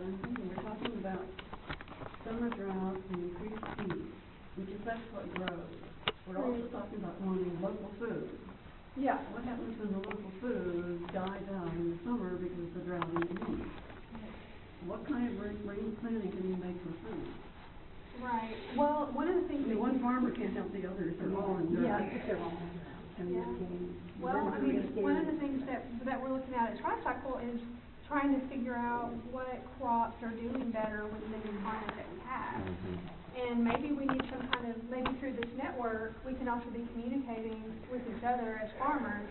I'm thinking we're talking about summer drought and increased heat, which affects what grows. We're also talking about wanting local food. Yeah. What happens when the local food dies out in the summer because of the drought and the heat? What kind of rain planning can you make for food? Right. Well, one of the things that one farmer can't help the others. They're all in drought. Yeah, they're all in drought. Yeah. Well, I mean, one of the things that we're looking at Tri-Cycle is trying to figure out what crops are doing better with the new climate that we have. And maybe we need some kind of, maybe through this network, we can also be communicating with each other as farmers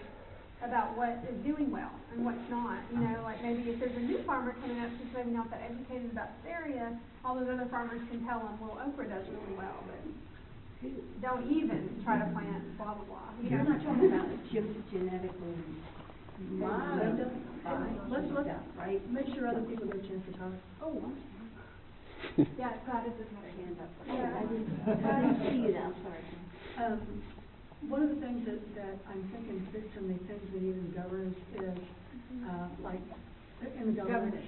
about what is doing well and what's not. You know, like maybe if there's a new farmer coming up who's maybe not that educated about this area, all those other farmers can tell them, well, okra does really well, but don't even try to plant blah, blah, blah. You're not talking about genetically. Let's look at, right? Make sure other people get a chance to talk. Oh, Yeah, Gladys has had her hand up. yeah, I didn't see it, I'm sorry. One of the things that I'm thinking fits in the things we need in governance is, like, in the governance.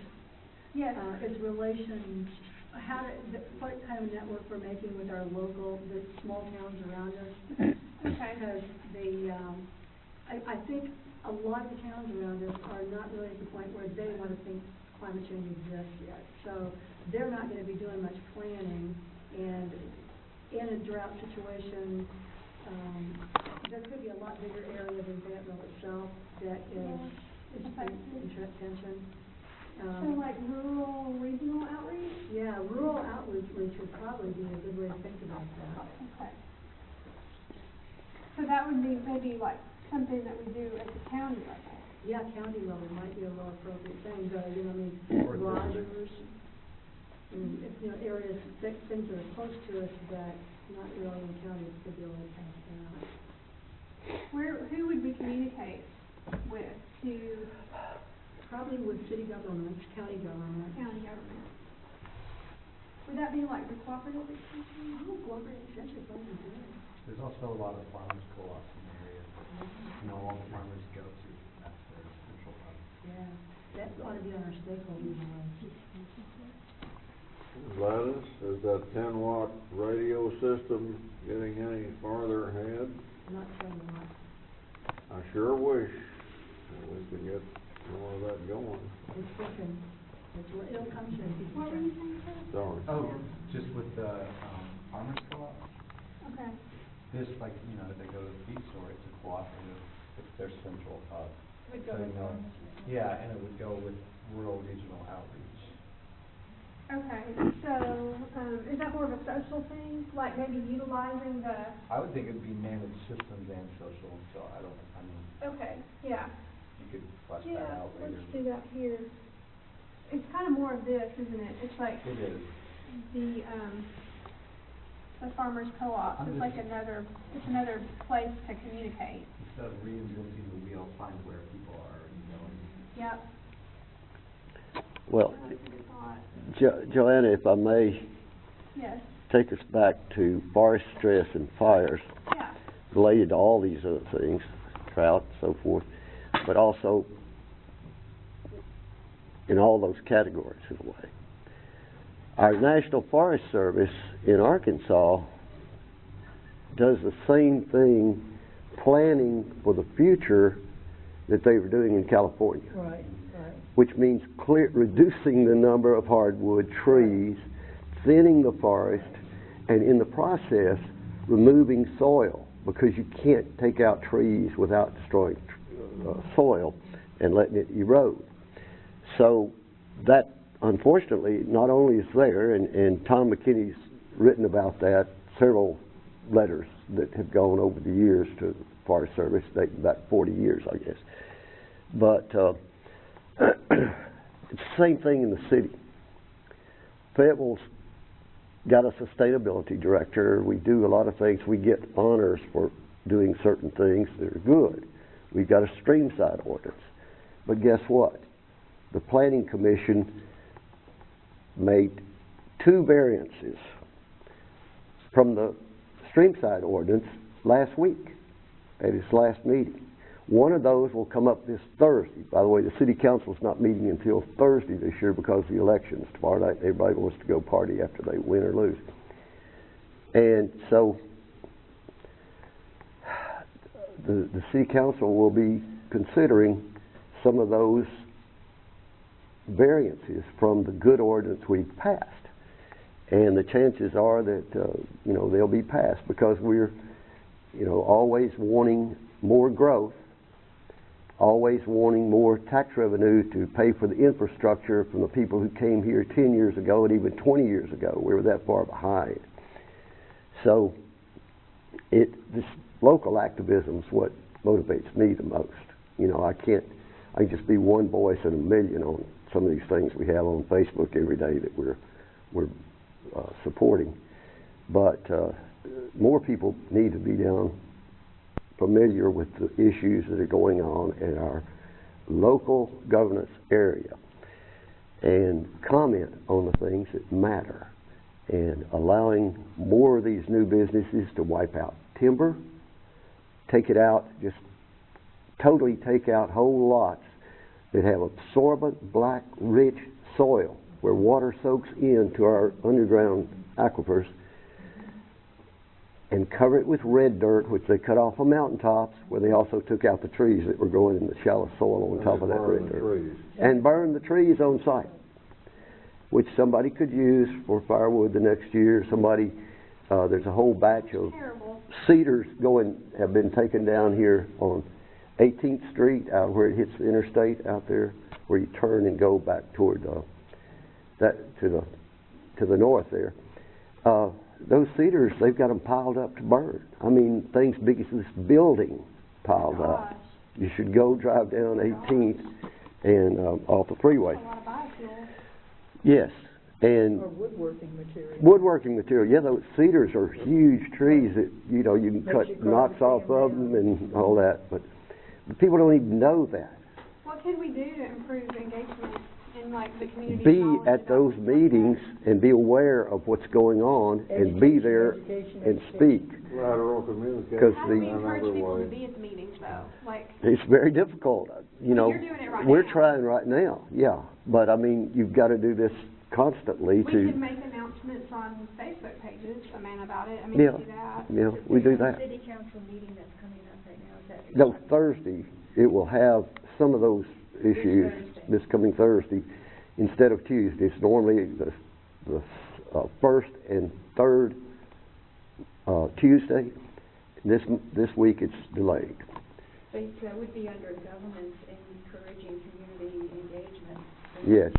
Yes. Is relations, what kind of network we're making with our local, the small towns around us. Okay. Because I think a lot of the towns around us are not really at the point where they want to think climate change exists yet. So they're not going to be doing much planning, and in a drought situation, there could be a lot bigger area than Fayetteville itself that is in tension. So like rural, regional outreach? Yeah, rural outreach would probably be a good way to think about that. Okay. So that would be maybe like something that we do at the county level. Yeah, county level might be a more appropriate thing, but Rogers, and areas, things that are close to us that not really in the county could be a little past that. Who would we communicate with to? Probably with city governments, county government. County government. Would that be like the cooperative extension? Oh, cooperative extension would be good. There's also a lot of farmers co-ops in the area. All the farmers go to. That's their central hub. Yeah, that ought to be on our stakeholders list. Gladys, is that 10-watt radio system getting any farther ahead? Not 10 watts. I sure wish we could get more of that going. It's working. It'll come soon. What were you saying, sir? Sorry. Oh, just with the farmers co-op. Okay. This, like, they go to the feed store, it's a cooperative, it's their central hub. Would go So, with yeah, and it would go with rural regional outreach. Okay, so is that more of a social thing, like maybe utilizing the? I would think it would be managed systems and social, so Okay, yeah. you could flesh that out later. Let's do that here. It's kind of more of this, isn't it? It's like It is. the farmers co-op. It's like another place to communicate. Instead of reinventing the wheel, find where people are and going. Yep. Well, Joanna, if I may, yes. take us back to forest stress and fires, Yeah. related to all these other things, drought and so forth, but also in all those categories in a way. Our National Forest Service in Arkansas does the same thing, planning for the future that they were doing in California. Right. Which means reducing the number of hardwood trees, thinning the forest, and in the process, removing soil, because you can't take out trees without destroying soil and letting it erode. So that, unfortunately, not only is there, and Tom McKinney's written about that, several letters that have gone over the years to the Forest Service, dating back 40 years, I guess. But it's the same thing in the city. Fayetteville's got a sustainability director. We do a lot of things. We get honors for doing certain things that are good. We've got a streamside ordinance. But guess what? The Planning Commission made 2 variances from the streamside ordinance last week at its last meeting. One of those will come up this Thursday. By the way, the city council's not meeting until Thursday this year because of the elections. Tomorrow night, everybody wants to go party after they win or lose. And so the city council will be considering some of those variances from the good ordinance we've passed. And the chances are that, they'll be passed because we're, always wanting more growth, always wanting more tax revenue to pay for the infrastructure from the people who came here 10 years ago and even 20 years ago. We were that far behind. So this local activism is what motivates me the most. I can just be one voice in a million on some of these things we have on Facebook every day that we're supporting. But more people need to be down familiar with the issues that are going on in our local governance area and comment on the things that matter, and allowing more of these new businesses to wipe out timber, take it out, just totally take out whole lots that have absorbent, black, rich soil where water soaks into our underground aquifers, and cover it with red dirt, which they cut off of mountaintops, where they also took out the trees that were growing in the shallow soil on top of that red dirt. And burn the trees on site, which somebody could use for firewood the next year. There's a whole batch of cedars have been taken down here on 18th Street, out where it hits the interstate out there, where you turn and go back toward to the north there. Those cedars, they've got them piled up to burn. I mean, things big as this building piled up. You should go drive down 18th and off the freeway. A lot of biofuels. Yes. And or woodworking material. Woodworking material. Yeah, those cedars are huge trees that, you can cut knots off of them and all that. But people don't even know that. What can we do to improve engagement in the community? Be at those meetings and be aware of what's going on and be there and speak. Lateral communication. How do we encourage people to be at the meetings, though? It's very difficult. You're doing it right we're now. trying right now, yeah. But I mean, you've got to do this constantly. We can make announcements on Facebook pages, about it. Yeah, we do that. yeah, we do that. City council meeting that's coming up right now, is that? No, Thursday, it will have some of those issues this coming Thursday instead of Tuesday. It's normally the first and third Tuesday. This week it's delayed. But that would be under governance and encouraging community engagement. Yes,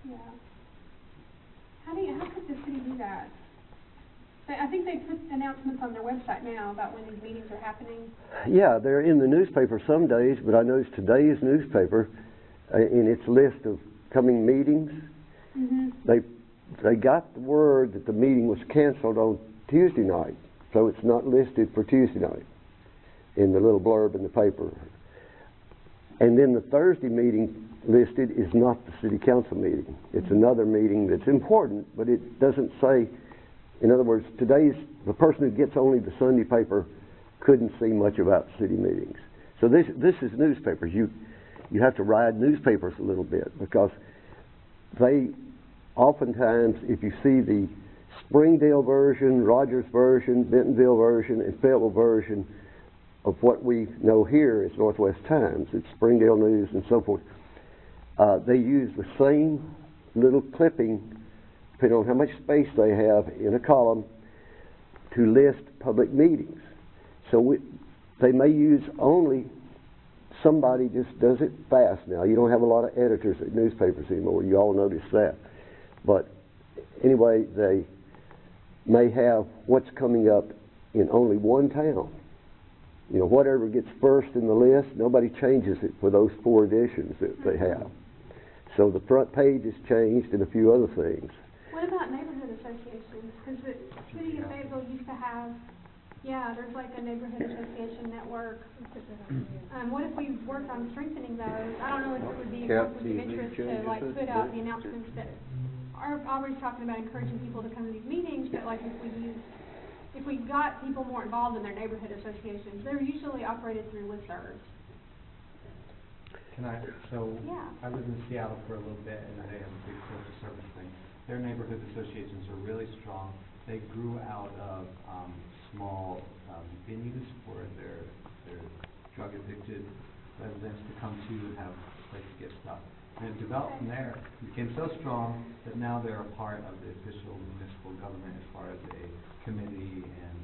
Yeah. How could the city do that? I think they put announcements on their website now about when these meetings are happening. Yeah, they're in the newspaper some days, but I noticed today's newspaper, in its list of coming meetings, they got the word that the meeting was canceled on Tuesday night, so it's not listed for Tuesday night in the little blurb in the paper. And then the Thursday meeting listed is not the city council meeting. It's another meeting that's important, but it doesn't say. In other words, the person who gets only the Sunday paper couldn't see much about city meetings. So this is newspapers. You have to ride newspapers a little bit, because they oftentimes, if you see the Springdale version, Rogers version, Bentonville version, and Fayetteville version of what we know here as Northwest Times, it's Springdale News and so forth, they use the same little clipping, depending on how much space they have in a column, to list public meetings. So they may use only, somebody just does it fast now. You don't have a lot of editors at newspapers anymore. You all notice that. But anyway, they may have what's coming up in only one town. Whatever gets first in the list, nobody changes it for those 4 editions that they have. So the front page is changed and a few other things. What about neighborhood associations? Because the city of Fayetteville used to have, there's a neighborhood association network. What if we worked on strengthening those? I don't know if it would be of interest to put out the announcements that Aubrey's talking about encouraging people to come to these meetings, but like if we got people more involved in their neighborhood associations, they're usually operated through listservs. Yeah. Yeah. I lived in Seattle for a little bit, and they have a big social service thing. Their neighborhood associations are really strong. They grew out of small venues for their drug addicted residents to come to and have a place to get stuff. And it developed from there. It became so strong that now they're a part of the official municipal government as far as a committee and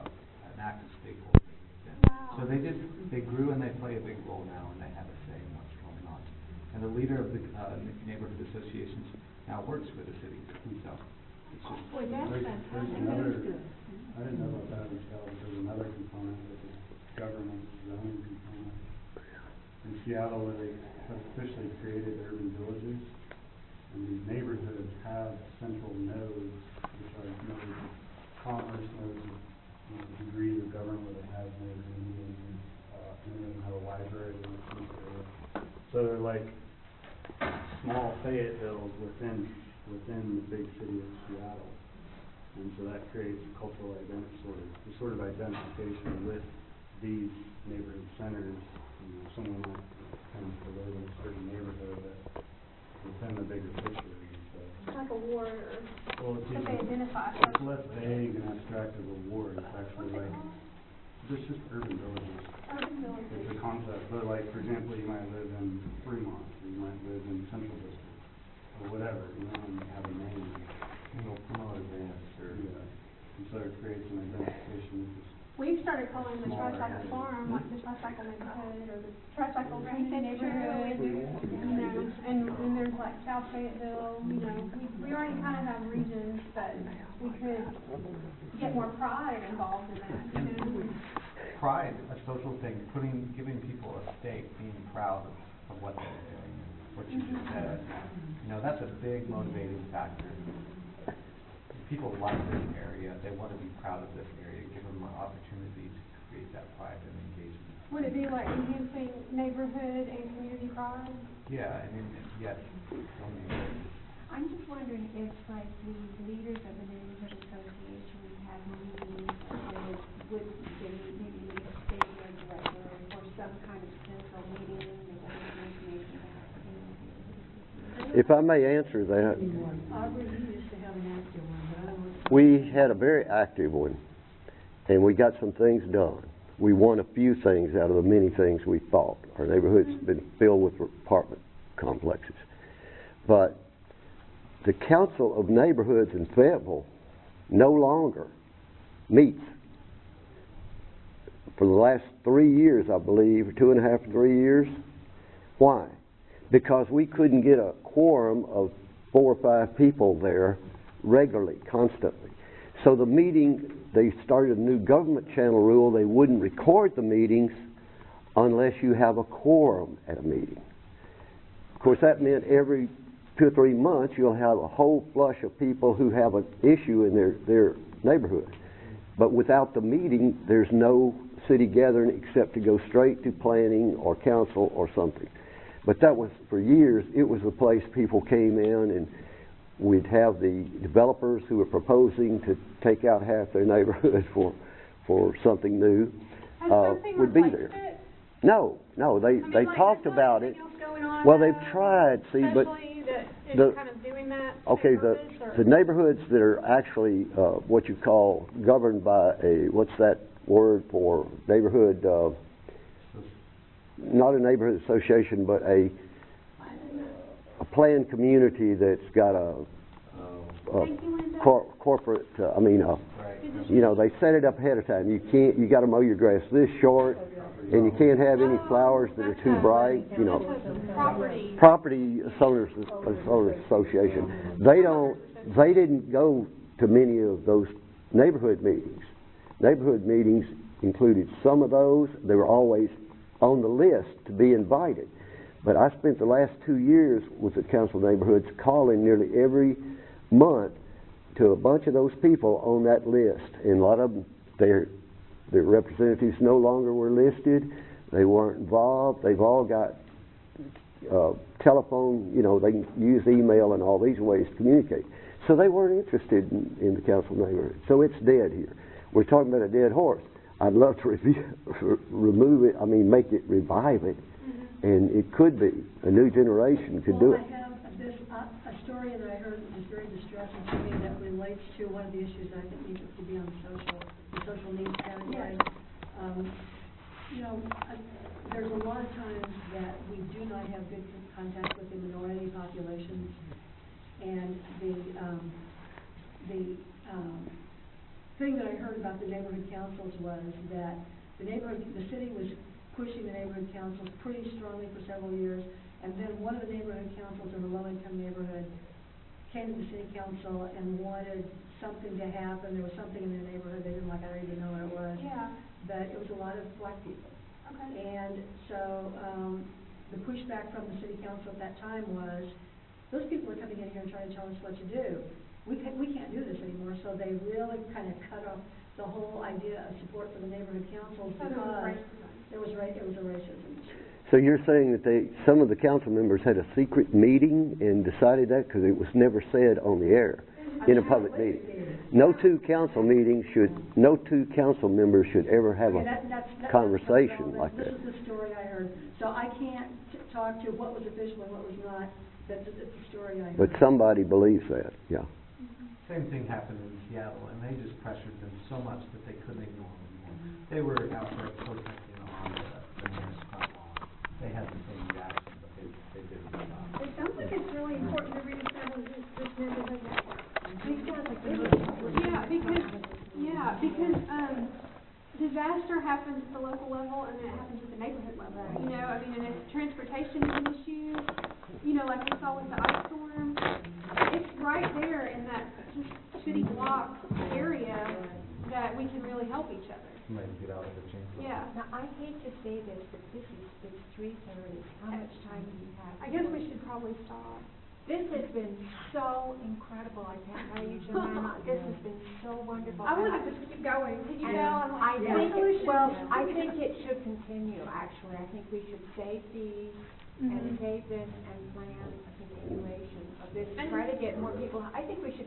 an active stakeholder. Wow. So they grew and they play a big role now, and they have a say in what's going on. And the leader of the neighborhood associations now works for the city. So it's just Boy, that's fantastic. another, I didn't know about that in Seattle, but there's another component of the government zoning component. In Seattle, where they have officially created urban villages, and these neighborhoods have central nodes, which are nodes of commerce, nodes of degrees of government where they have neighborhood meetings, many of them have a library in each area. So they're like small Fayettevilles within the big city of Seattle. And so that creates cultural sort of identification with these neighborhood centers. Someone might come to live in a certain neighborhood that within the bigger picture. It's like a ward, Well, it's that they identify. it's less vague and abstract of a ward. It's actually like, it's just urban villages. Urban villages. It's a concept, but like, for example, you might live in Fremont, or you might live in Central District, or whatever, and you have a name. promote events or. Yeah, and so it creates an identification with this. We've started calling the Smaller Tricycle area. Farm, like the Tricycle Neighborhood, or the Tricycle Neighborhood, and there's like South Fayetteville, we already kind of have regions, but we could get more pride involved in that, Pride, a social thing, giving people a stake, being proud of what they're doing, what you just said. That's a big motivating factor. People like this area, they want to be proud of this area, give them an opportunity to create that pride and engagement. Would it be like enhancing neighborhood and community pride? Yeah, yes. I'm just wondering if, like, the leaders of the neighborhood association have meetings, would they maybe need a stadium director or some kind of central meeting that gives information about the neighborhood? If I may answer that, Aubrey, you used to have an active one, but I don't know. we had a very active one, and we got some things done. We won a few things out of the many things we fought. Our neighborhood's been filled with apartment complexes. But the Council of Neighborhoods in Fayetteville no longer meets. For the last 3 years, I believe, 2.5 to 3 years. Why? Because we couldn't get a quorum of 4 or 5 people there regularly, constantly. So the meeting, they started a new government channel rule. They wouldn't record the meetings unless you have a quorum at a meeting. Of course, that meant every 2 or 3 months you'll have a whole flush of people who have an issue in their neighborhood. But without the meeting, there's no city gathering except to go straight to planning or council or something. But that was, for years, it was the place people came in, and we'd have the developers who were proposing to take out half their neighborhood for something new, Has something would be replaced there. it? No, they Like, talked there's about it. anything else going on Well, now, they've tried, see, but especially that is the- kind of doing that okay, for the purpose, the neighborhoods that are actually what you call governed by a, what's that word for neighborhood? Not a neighborhood association, but a planned community that's got a Thank you, Linda. corporate. Right. They set it up ahead of time. You got to mow your grass this short, and you can't have any flowers that are too bright. That's a Property owners association. They didn't go to many of those neighborhood meetings. Neighborhood meetings included some of those. They were always on the list to be invited. But I spent the last 2 years with the Council of Neighborhoods calling nearly every month to a bunch of those people on that list. And a lot of them, their representatives no longer were listed. They weren't involved. They've all got telephone, you know, they can use email and all these ways to communicate. So they weren't interested in the council neighborhood. So it's dead here. We're talking about a dead horse. I'd love to remove it, make it, revive it, and it could be. A new generation could do it. Well, I have a story that I heard that was very distressing to me that relates to one of the issues that I think needs to be on the social needs category. There's a lot of times that we do not have good contact with the minority populations, and the thing that I heard about the neighborhood councils was that the city was pushing the neighborhood councils pretty strongly for several years, and then one of the neighborhood councils in a low-income neighborhood came to the city council and wanted something to happen. There was something in their neighborhood they didn't like. I don't even know what it was. Yeah. But it was a lot of black people. Okay. And so the pushback from the city council at that time was, those people are coming in here and trying to tell us what to do. We can't do this anymore. So they really kind of cut off the whole idea of support for the neighborhood councils because it was a racism issue. So you're saying that some of the council members had a secret meeting and decided that because it was never said on the air in a public meeting. No two council members should ever have a conversation like that. This is the story I heard. So I can't talk to what was official and what was not. That's the story I heard. But somebody believes that, yeah. Same thing happened in Seattle, and they just pressured them so much that they couldn't ignore them anymore. They were out there protesting on the mayor's front lawn. They had the same reaction, but they did a good job. It sounds like it's really important to reestablish this neighborhood network. Because disaster happens at the local level and then it happens at the neighborhood level. And if transportation is an issue, like we saw with the ice storm, it's right there in that city block area that we can really help each other. Somebody get out of the chamber. Yeah. Now, I hate to say this, but it's 3:30. How much time do you have? I guess we should probably stop. This has been so incredible. I can't tell you, Joanna. This has been so wonderful. I want to just keep going. You And know, I think it should continue, actually. I think we should save these and save this and plan a continuation of this. Try to get more people. I think we should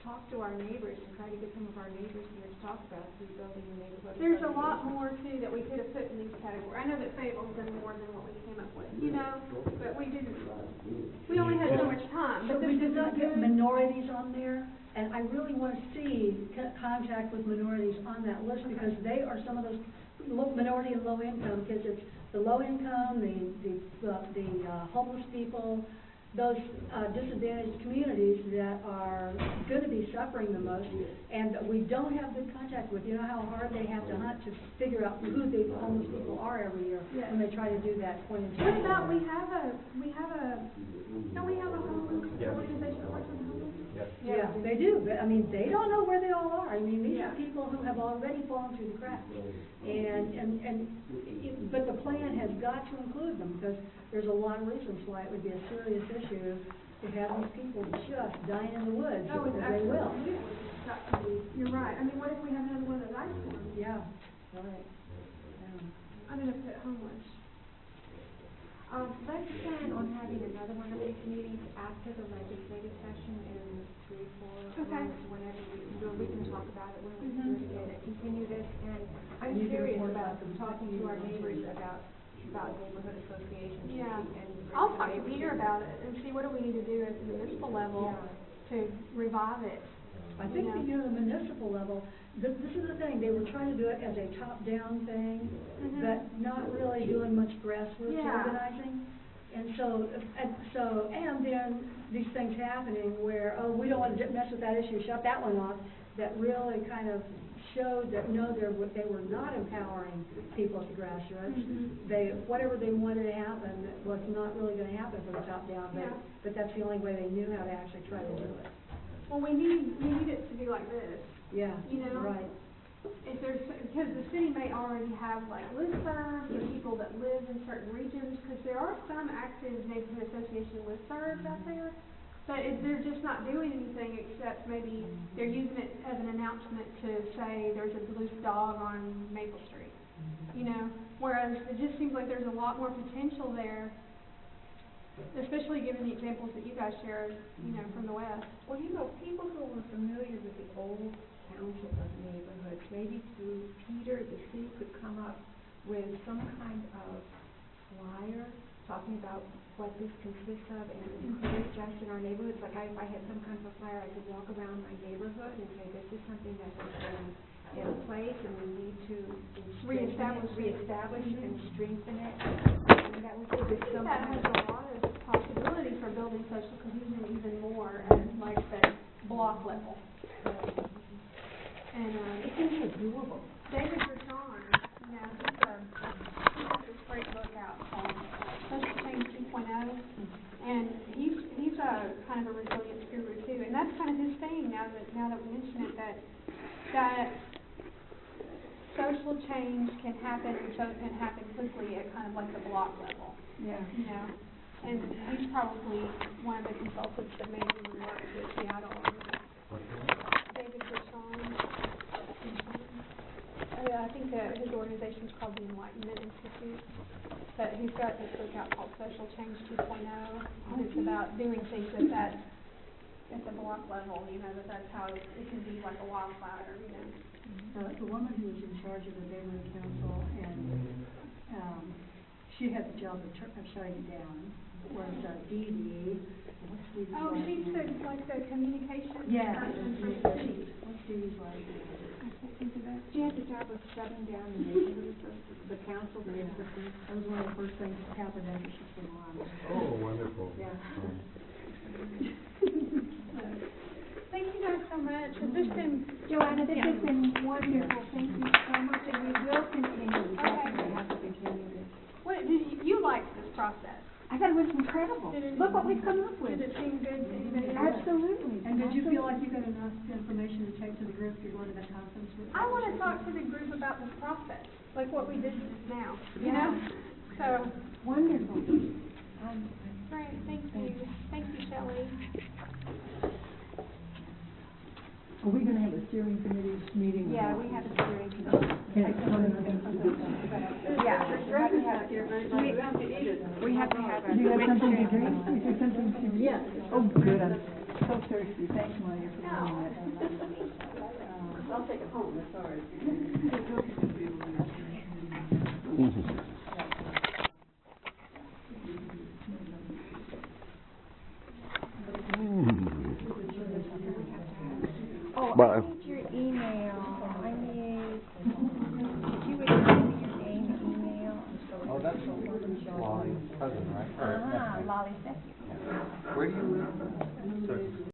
talk to our neighbors and try to get some of our neighbors here to talk about rebuilding the neighborhood. There's a lot more, too, that we could have put in these categories. I know that Fayetteville's done more than what we came up with, but we didn't. We only had so much time. So we did not get minorities on there, and I really want to see contact with minorities on that list because they are some of those minority and low income, because it's the low income, the homeless people, those disadvantaged communities that are going to be suffering the most, and we don't have good contact with. You know how hard they have to hunt to figure out who the homeless people are every year when they try to do that point in time. What about we have a homeless organization that works with homeless? Yes. Yeah, they do, but they don't know where they all are. These are people who have already fallen through the cracks, but the plan has got to include them because there's a lot of reasons why it would be a serious issue to have these people just dying in the woods. Oh, it's they will. You're right. What if we have another one of those ice storms? Yeah, right. Yeah. I'm going to put homeless. Let's plan on having another one of these meetings after the legislative session in 3-4 months, whenever we can talk about it when we do it again and continue this. And I'm serious about talking to our neighbors about neighborhood associations. Yeah. And I'll talk to Peter about it and see what do we need to do at the municipal level to revive it. I think the municipal level, this is the thing, they were trying to do it as a top-down thing, but not really doing much grassroots organizing. And then these things happening where, we don't want to mess with that issue, shut that one off, that really kind of showed that they were not empowering people at the grassroots. Whatever they wanted to happen was not really going to happen from the top down, but that's the only way they knew how to actually try to do it. Well, we need it to be like this. Yeah, right. Because the city may already have listservs of people that live in certain regions, because there are some active neighborhood association listservs out there, but they're just not doing anything except maybe they're using it as an announcement to say there's a loose dog on Maple Street. Whereas it just seems like there's a lot more potential there especially given the examples that you guys shared, you know, from the West. Well, you know, people who were familiar with the old township of neighborhoods, maybe through Peter, the city could come up with some kind of flyer talking about what this consists of and encourage us in our neighborhoods. Like if I had some kind of a flyer, I could walk around my neighborhood and say, this is something that has been in place and we need to reestablish and strengthen it. And that would give I some think that kind has of a lot of possibility for building social cohesion even more at, like, the block level. And, it seems like doable. David Bertrand, you know, he has this great book out called Social Change 2.0, and he's a kind of a resilience guru too, and that's kind of his thing now that we mention it, that social change can happen and happen quickly at kind of like the block level. Yeah. You know, and he's probably one of the consultants that made me work with Seattle. David Bertrand. I think his organization's called the Enlightenment Institute. But he's got this book out called Social Change 2.0. And it's about doing things at the block level, you know, that's how it can be like a wildfire, you know. The woman who was in charge of the neighborhood council, and she had the job of shutting it down, was Dee Dee. What's Dee Dee's Oh, last she's name? like the communication Yeah, person for what's Dee Dee's last name? She had the job of shutting down the neighborhood, the council, the neighborhood. That was one of the first things that happened after she came on. Oh, wonderful. Yeah. Thank you guys so much. Has this been... Joanna, this has been wonderful. Thank you so much, and we will continue. We Okay. definitely have to continue this. What, did you liked this process? I thought it was incredible. Look what we've come up with. Did it seem good to anybody else? Absolutely. And did you feel like you got enough information to take to the group if you're going to that conference? I want to talk to the group about this process, like what we did just now, you Yeah. know? So, Wonderful. great, thank you. Thank you, Shelley. Are we gonna have a steering committee meeting? Yeah, we have a steering committee. Can it come in? Yeah, we have to have a. Do you have something to drink? Is there something to? Yes. Oh, good, I'm so thirsty. Thanks, Maya, for bringing that. I'll take it home, that's all right. Oh, Bye. I need your email. If you would send me your name and email. Oh, that's Lolly's cousin, right? Or Uh-huh, nephew. Lolly's nephew. Where do you live?